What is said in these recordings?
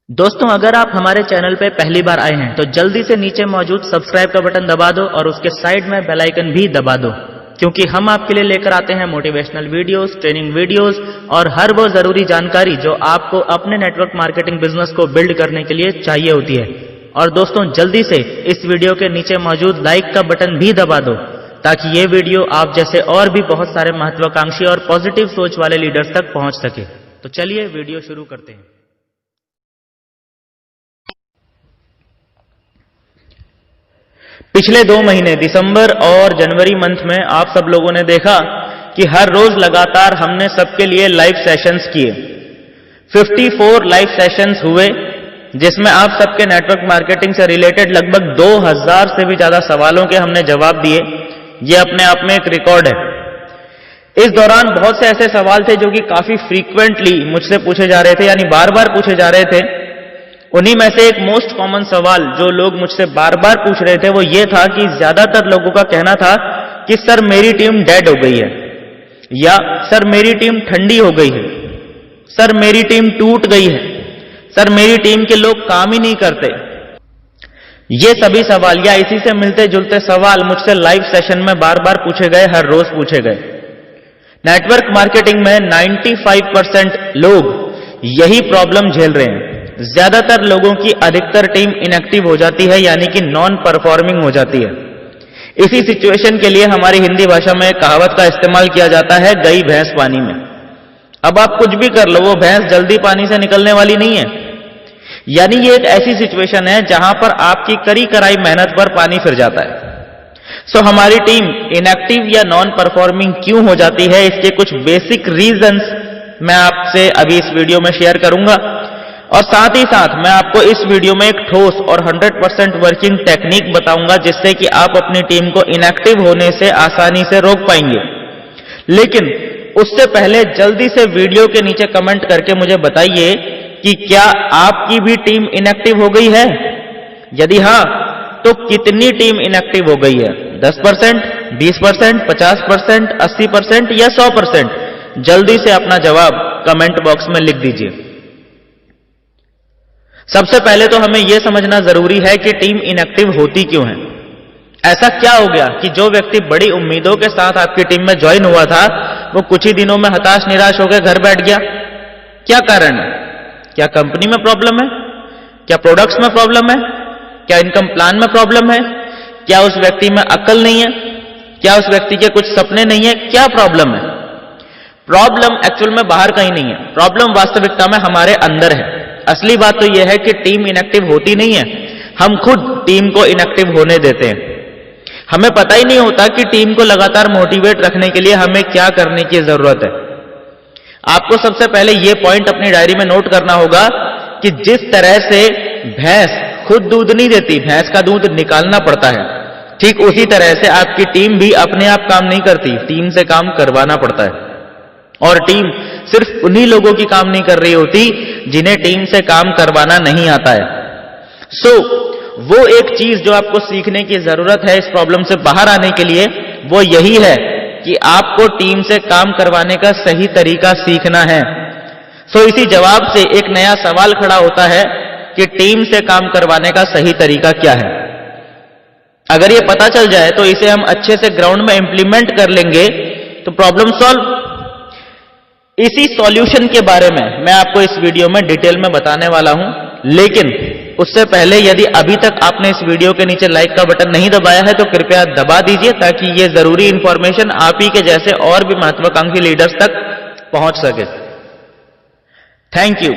दोस्तों, अगर आप हमारे चैनल पे पहली बार आए हैं तो जल्दी से नीचे मौजूद सब्सक्राइब का बटन दबा दो और उसके साइड में बेल आइकन भी दबा दो, क्योंकि हम आपके लिए लेकर आते हैं मोटिवेशनल वीडियोस, ट्रेनिंग वीडियोस और हर वो जरूरी जानकारी जो आपको अपने नेटवर्क मार्केटिंग बिजनेस को बिल्ड करने के लिए चाहिए होती है। और दोस्तों, जल्दी से इस वीडियो के नीचे मौजूद लाइक का बटन भी दबा दो ताकि ये वीडियो आप जैसे और भी बहुत सारे महत्वाकांक्षी और पॉजिटिव सोच वाले लीडर्स तक पहुंच सके। तो चलिए वीडियो शुरू करते हैं। पिछले 2 महीने दिसंबर और जनवरी मंथ में आप सब लोगों ने देखा कि हर रोज लगातार हमने सबके लिए लाइव सेशंस किए। 54 लाइव सेशंस हुए जिसमें आप सबके नेटवर्क मार्केटिंग से रिलेटेड लगभग 2000 से भी ज्यादा सवालों के हमने जवाब दिए। ये अपने आप में एक रिकॉर्ड है। इस दौरान बहुत से ऐसे सवाल थे जो कि काफी फ्रीक्वेंटली मुझसे पूछे जा रहे थे, यानी बार बार पूछे जा रहे थे। उन्हीं में से एक मोस्ट कॉमन सवाल जो लोग मुझसे बार बार पूछ रहे थे वो ये था कि ज्यादातर लोगों का कहना था कि सर मेरी टीम डेड हो गई है, या सर मेरी टीम ठंडी हो गई है, सर मेरी टीम टूट गई है, सर मेरी टीम के लोग काम ही नहीं करते। ये सभी सवाल या इसी से मिलते जुलते सवाल मुझसे लाइव सेशन में बार बार पूछे गए, हर रोज पूछे गए। नेटवर्क मार्केटिंग में 95% लोग यही प्रॉब्लम झेल रहे हैं। ज्यादातर लोगों की अधिकतर टीम इनएक्टिव हो जाती है, यानी कि नॉन परफॉर्मिंग हो जाती है। इसी सिचुएशन के लिए हमारी हिंदी भाषा में एक कहावत का इस्तेमाल किया जाता है, गई भैंस पानी में। अब आप कुछ भी कर लो, वो भैंस जल्दी पानी से निकलने वाली नहीं है। यानी ये एक ऐसी सिचुएशन है जहां पर आपकी करी कराई मेहनत पर पानी फिर जाता है। सो हमारी टीम इनएक्टिव या नॉन परफॉर्मिंग क्यों हो जाती है, इसके कुछ बेसिक रीजंस मैं आपसे अभी इस वीडियो में शेयर करूंगा, और साथ ही साथ मैं आपको इस वीडियो में एक ठोस और 100% वर्किंग टेक्निक बताऊंगा जिससे कि आप अपनी टीम को इनएक्टिव होने से आसानी से रोक पाएंगे। लेकिन उससे पहले जल्दी से वीडियो के नीचे कमेंट करके मुझे बताइए कि क्या आपकी भी टीम इनएक्टिव हो गई है? यदि हां, तो कितनी टीम इनएक्टिव हो गई है? 10%, 20%, 50%, 80% या 100%? जल्दी से अपना जवाब कमेंट बॉक्स में लिख दीजिए। सबसे पहले तो हमें यह समझना जरूरी है कि टीम इनएक्टिव होती क्यों है। ऐसा क्या हो गया कि जो व्यक्ति बड़ी उम्मीदों के साथ आपकी टीम में ज्वाइन हुआ था वो कुछ ही दिनों में हताश निराश होकर घर बैठ गया? क्या कारण है? क्या कंपनी में प्रॉब्लम है? क्या प्रोडक्ट्स में प्रॉब्लम है? क्या इनकम प्लान में प्रॉब्लम है? क्या उस व्यक्ति में अक्ल नहीं है? क्या उस व्यक्ति के कुछ सपने नहीं है? क्या प्रॉब्लम है? प्रॉब्लम एक्चुअल में बाहर कहीं नहीं है, प्रॉब्लम वास्तविकता में हमारे अंदर है। असली बात तो यह है कि टीम इनएक्टिव होती नहीं है, हम खुद टीम को इनएक्टिव होने देते हैं। हमें पता ही नहीं होता कि टीम को लगातार मोटिवेट रखने के लिए हमें क्या करने की जरूरत है। आपको सबसे पहले यह पॉइंट अपनी डायरी में नोट करना होगा कि जिस तरह से भैंस खुद दूध नहीं देती, भैंस का दूध निकालना पड़ता है, ठीक उसी तरह से आपकी टीम भी अपने आप काम नहीं करती, टीम से काम करवाना पड़ता है। और टीम सिर्फ उन्हीं लोगों की काम नहीं कर रही होती जिन्हें टीम से काम करवाना नहीं आता है। सो वो एक चीज जो आपको सीखने की जरूरत है इस प्रॉब्लम से बाहर आने के लिए, वो यही है कि आपको टीम से काम करवाने का सही तरीका सीखना है। सो इसी जवाब से एक नया सवाल खड़ा होता है कि टीम से काम करवाने का सही तरीका क्या है। अगर ये पता चल जाए तो इसे हम अच्छे से ग्राउंड में इंप्लीमेंट कर लेंगे तो प्रॉब्लम सॉल्व। इसी सॉल्यूशन के बारे में मैं आपको इस वीडियो में डिटेल में बताने वाला हूं, लेकिन उससे पहले यदि अभी तक आपने इस वीडियो के नीचे लाइक का बटन नहीं दबाया है तो कृपया दबा दीजिए ताकि ये जरूरी इंफॉर्मेशन आप ही के जैसे और भी महत्वाकांक्षी लीडर्स तक पहुंच सके। Thank you.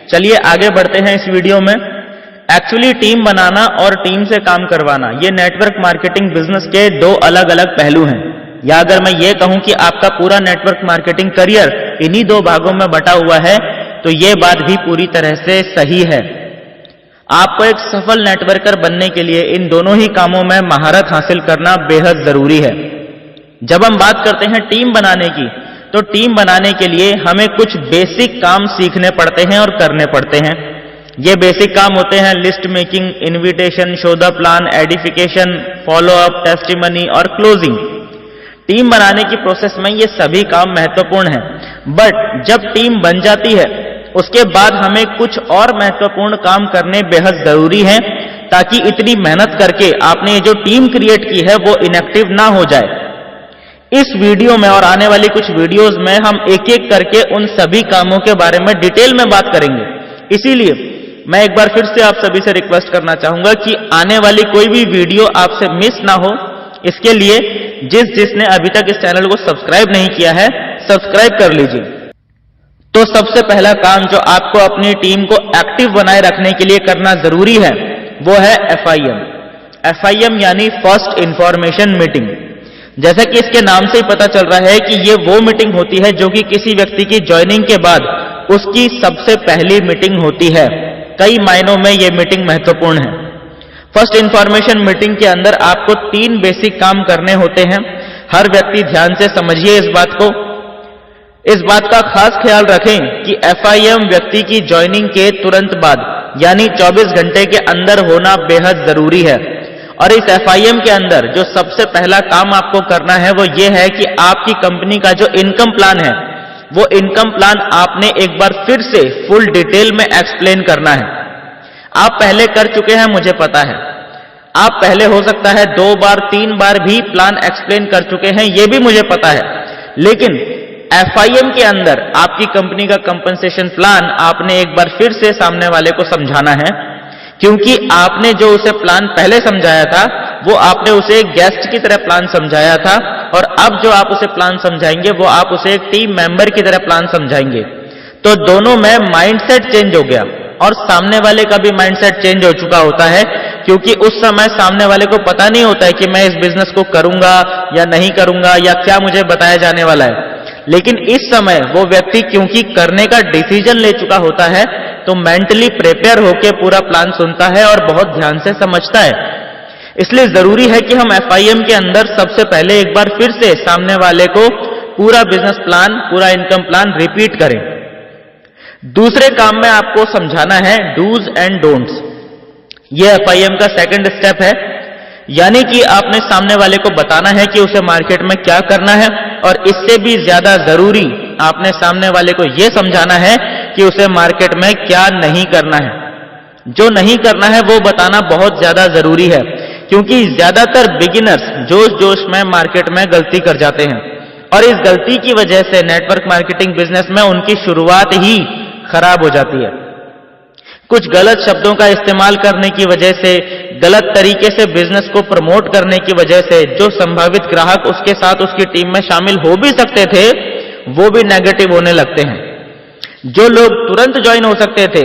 चलिए आगे बढ़ते हैं इस वीडियो में। एक्चुअली टीम बनाना और टीम से काम करवाना ये नेटवर्क मार्केटिंग बिजनेस के 2 अलग अलग पहलू हैं। या अगर मैं ये कहूं कि आपका पूरा नेटवर्क मार्केटिंग करियर इन्हीं 2 भागों में बटा हुआ है तो ये बात भी पूरी तरह से सही है। आपको एक सफल नेटवर्कर बनने के लिए इन दोनों ही कामों में महारत हासिल करना बेहद जरूरी है। जब हम बात करते हैं टीम बनाने की, तो टीम बनाने के लिए हमें कुछ बेसिक काम सीखने पड़ते हैं और करने पड़ते हैं। ये बेसिक काम होते हैं list making, invitation, show the plan, edification, follow up, testimony और क्लोजिंग। टीम बनाने की प्रोसेस में ये सभी काम महत्वपूर्ण हैं, बट जब टीम बन जाती है उसके बाद हमें कुछ और महत्वपूर्ण काम करने बेहद जरूरी हैं, ताकि इतनी मेहनत करके आपने ये जो टीम क्रिएट की है वो इनएक्टिव ना हो जाए। इस वीडियो में और आने वाली कुछ वीडियोस में हम एक एक करके उन सभी कामों के बारे में डिटेल में बात करेंगे। इसीलिए मैं एक बार फिर से आप सभी से रिक्वेस्ट करना चाहूंगा कि आने वाली कोई भी वीडियो आपसे मिस ना हो। इसके लिए जिसने अभी तक इस चैनल को सब्सक्राइब नहीं किया है, सब्सक्राइब कर लीजिए। तो सबसे पहला काम जो आपको अपनी टीम को एक्टिव बनाए रखने के लिए करना जरूरी है वो है FIM। FIM यानी फर्स्ट इंफॉर्मेशन मीटिंग। जैसा कि इसके नाम से ही पता चल रहा है कि ये वो मीटिंग होती है जो कि किसी व्यक्ति की ज्वाइनिंग के बाद उसकी सबसे पहली मीटिंग होती है। कई मायनों में ये मीटिंग महत्वपूर्ण है। फर्स्ट इंफॉर्मेशन मीटिंग के अंदर आपको 3 बेसिक काम करने होते हैं। हर व्यक्ति ध्यान से समझिए इस बात को। इस बात का खास ख्याल रखें कि FIM व्यक्ति की ज्वाइनिंग के तुरंत बाद यानी 24 घंटे के अंदर होना बेहद जरूरी है। और इस FIM के अंदर जो सबसे पहला काम आपको करना है वो ये है कि आपकी कंपनी का जो इनकम प्लान है वो इनकम प्लान आपने एक बार फिर से फुल डिटेल में एक्सप्लेन करना है। आप पहले कर चुके हैं, मुझे पता है। आप पहले हो सकता है 2 बार 3 बार भी प्लान एक्सप्लेन कर चुके हैं, ये भी मुझे पता है। लेकिन FIM के अंदर आपकी कंपनी का कंपनसेशन प्लान आपने एक बार फिर से सामने वाले को समझाना है, क्योंकि आपने जो उसे प्लान पहले समझाया था वो आपने उसे एक गेस्ट की तरह प्लान समझाया था, और अब जो आप उसे प्लान समझाएंगे वो आप उसे एक टीम मेंबर की तरह प्लान समझाएंगे। तो दोनों में माइंडसेट चेंज हो गया और सामने वाले का भी माइंडसेट चेंज हो चुका होता है, क्योंकि उस समय सामने वाले को पता नहीं होता है कि मैं इस बिजनेस को करूंगा या नहीं करूंगा या क्या मुझे बताया जाने वाला है। लेकिन इस समय वो व्यक्ति क्योंकि करने का डिसीजन ले चुका होता है तो मेंटली प्रिपेयर होकर पूरा प्लान सुनता है और बहुत ध्यान से समझता है। इसलिए जरूरी है कि हम FIM के अंदर सबसे पहले एक बार फिर से सामने वाले को पूरा बिजनेस प्लान, पूरा इनकम प्लान रिपीट करें। दूसरे काम में आपको समझाना है डूज एंड डोंट्स। यह FIM का सेकंड स्टेप है, यानी कि आपने सामने वाले को बताना है कि उसे मार्केट में क्या करना है, और इससे भी ज्यादा जरूरी आपने सामने वाले को यह समझाना है कि उसे मार्केट में क्या नहीं करना है। जो नहीं करना है वो बताना बहुत ज्यादा जरूरी है, क्योंकि ज्यादातर बिगिनर्स जोश जोश में मार्केट में गलती कर जाते हैं, और इस गलती की वजह से नेटवर्क मार्केटिंग बिजनेस में उनकी शुरुआत ही खराब हो जाती है। कुछ गलत शब्दों का इस्तेमाल करने की वजह से, गलत तरीके से बिजनेस को प्रमोट करने की वजह से जो संभावित ग्राहक उसके साथ उसकी टीम में शामिल हो भी सकते थे वो भी नेगेटिव होने लगते हैं। जो लोग तुरंत ज्वाइन हो सकते थे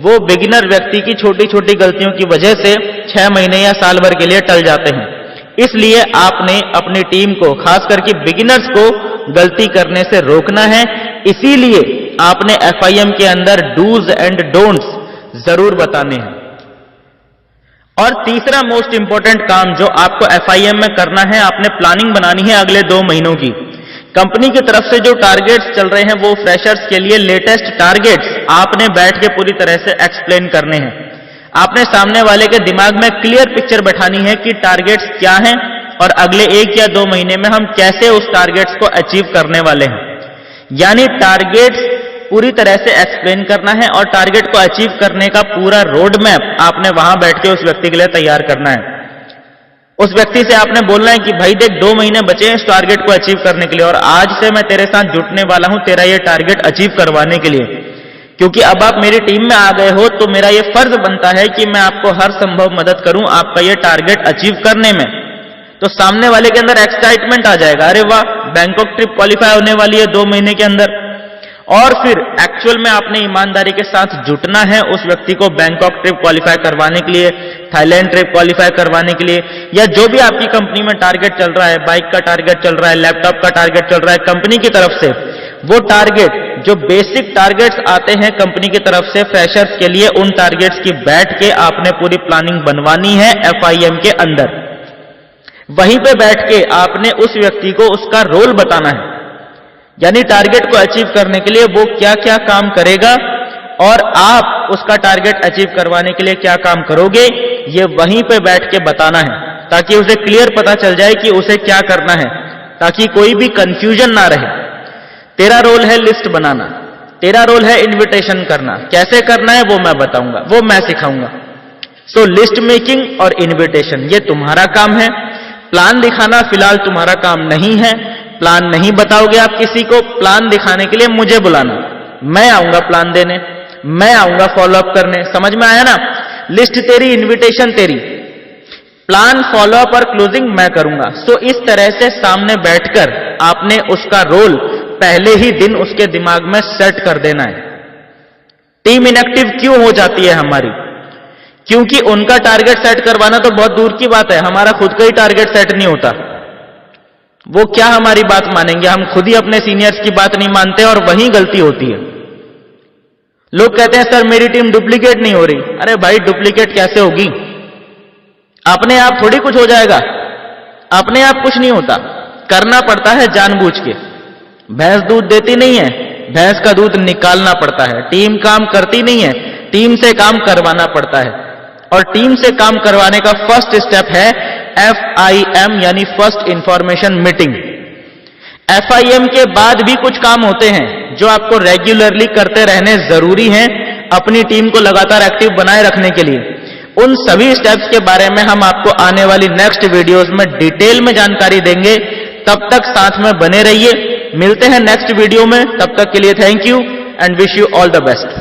वो बिगिनर व्यक्ति की छोटी छोटी गलतियों की वजह से 6 महीने या साल भर के लिए टल जाते हैं। इसलिए आपने अपनी टीम को, खास करके बिगिनर्स को, गलती करने से रोकना है। इसीलिए आपने FIM के अंदर डूज एंड डोंट्स जरूर बताने हैं। और तीसरा मोस्ट इंपॉर्टेंट काम जो आपको FIM में करना है, आपने प्लानिंग बनानी है अगले 2 महीनों की। कंपनी की तरफ से जो टारगेट्स चल रहे हैं वो फ्रेशर्स के लिए लेटेस्ट टारगेट्स आपने बैठ के पूरी तरह से एक्सप्लेन करने हैं। आपने सामने वाले के दिमाग में क्लियर पिक्चर बैठानी है कि टारगेट्स क्या हैं और अगले 1 या 2 महीने में हम कैसे उस टारगेट्स को अचीव करने वाले हैं। यानी टारगेट्स पूरी तरह से एक्सप्लेन करना है और टारगेट को अचीव करने का पूरा रोड मैप आपने वहां बैठ के उस व्यक्ति के लिए तैयार करना है। उस व्यक्ति से आपने बोलना है कि भाई देख, 2 महीने बचे हैं इस टारगेट को अचीव करने के लिए, और आज से मैं तेरे साथ जुटने वाला हूं तेरा ये टारगेट अचीव करवाने के लिए। क्योंकि अब आप मेरी टीम में आ गए हो तो मेरा ये फर्ज बनता है कि मैं आपको हर संभव मदद करूं आपका ये टारगेट अचीव करने में। तो सामने वाले के अंदर एक्साइटमेंट आ जाएगा, अरे वाह, बैंकॉक ट्रिप क्वालिफाई होने वाली है 2 महीने के अंदर। और फिर एक्चुअल में आपने ईमानदारी के साथ जुटना है उस व्यक्ति को बैंकॉक ट्रिप क्वालिफाई करवाने के लिए, थाईलैंड ट्रिप क्वालिफाई करवाने के लिए, या जो भी आपकी कंपनी में टारगेट चल रहा है, बाइक का टारगेट चल रहा है, लैपटॉप का टारगेट चल रहा है कंपनी की तरफ से, वो टारगेट जो बेसिक टारगेट्स आते हैं कंपनी की तरफ से फ्रेशर्स के लिए, उन टारगेट्स की बैठ के आपने पूरी प्लानिंग बनवानी है FIM के अंदर। वहीं पे बैठ के आपने उस व्यक्ति को उसका रोल बताना है, यानी टारगेट को अचीव करने के लिए वो क्या क्या काम करेगा और आप उसका टारगेट अचीव करवाने के लिए क्या काम करोगे, ये वहीं पे बैठ के बताना है, ताकि उसे क्लियर पता चल जाए कि उसे क्या करना है, ताकि कोई भी कंफ्यूजन ना रहे। तेरा रोल है लिस्ट बनाना, तेरा रोल है इन्विटेशन करना। कैसे करना है वो मैं बताऊंगा, वो मैं सिखाऊंगा। सो लिस्ट मेकिंग और इन्विटेशन ये तुम्हारा काम है। प्लान दिखाना फिलहाल तुम्हारा काम नहीं है। प्लान नहीं बताओगे आप किसी को। प्लान दिखाने के लिए मुझे बुलाना, मैं आऊंगा प्लान देने, मैं आऊंगा फॉलोअप करने। समझ में आया ना? लिस्ट तेरी, इन्विटेशन तेरी, प्लान, फॉलोअप और क्लोजिंग मैं करूंगा। सो इस तरह से सामने बैठकर आपने उसका रोल पहले ही दिन उसके दिमाग में सेट कर देना है। टीम इनएक्टिव क्यों हो जाती है हमारी? क्योंकि उनका टारगेट सेट करवाना तो बहुत दूर की बात है, हमारा खुद का ही टारगेट सेट नहीं होता। वो क्या हमारी बात मानेंगे? हम खुद ही अपने सीनियर्स की बात नहीं मानते और वहीं गलती होती है। लोग कहते हैं सर मेरी टीम डुप्लीकेट नहीं हो रही। अरे भाई डुप्लीकेट कैसे होगी? अपने आप थोड़ी कुछ हो जाएगा, अपने आप कुछ नहीं होता, करना पड़ता है जानबूझ के। भैंस दूध देती नहीं है, भैंस का दूध निकालना पड़ता है। टीम काम करती नहीं है, टीम से काम करवाना पड़ता है। और टीम से काम करवाने का फर्स्ट स्टेप है FIM यानी फर्स्ट इंफॉर्मेशन मीटिंग। FIM के बाद भी कुछ काम होते हैं जो आपको रेगुलरली करते रहने जरूरी हैं अपनी टीम को लगातार एक्टिव बनाए रखने के लिए। उन सभी स्टेप्स के बारे में हम आपको आने वाली नेक्स्ट वीडियोस में डिटेल में जानकारी देंगे। तब तक साथ में बने रहिए। मिलते हैं नेक्स्ट वीडियो में, तब तक के लिए thank you and wish you all the best.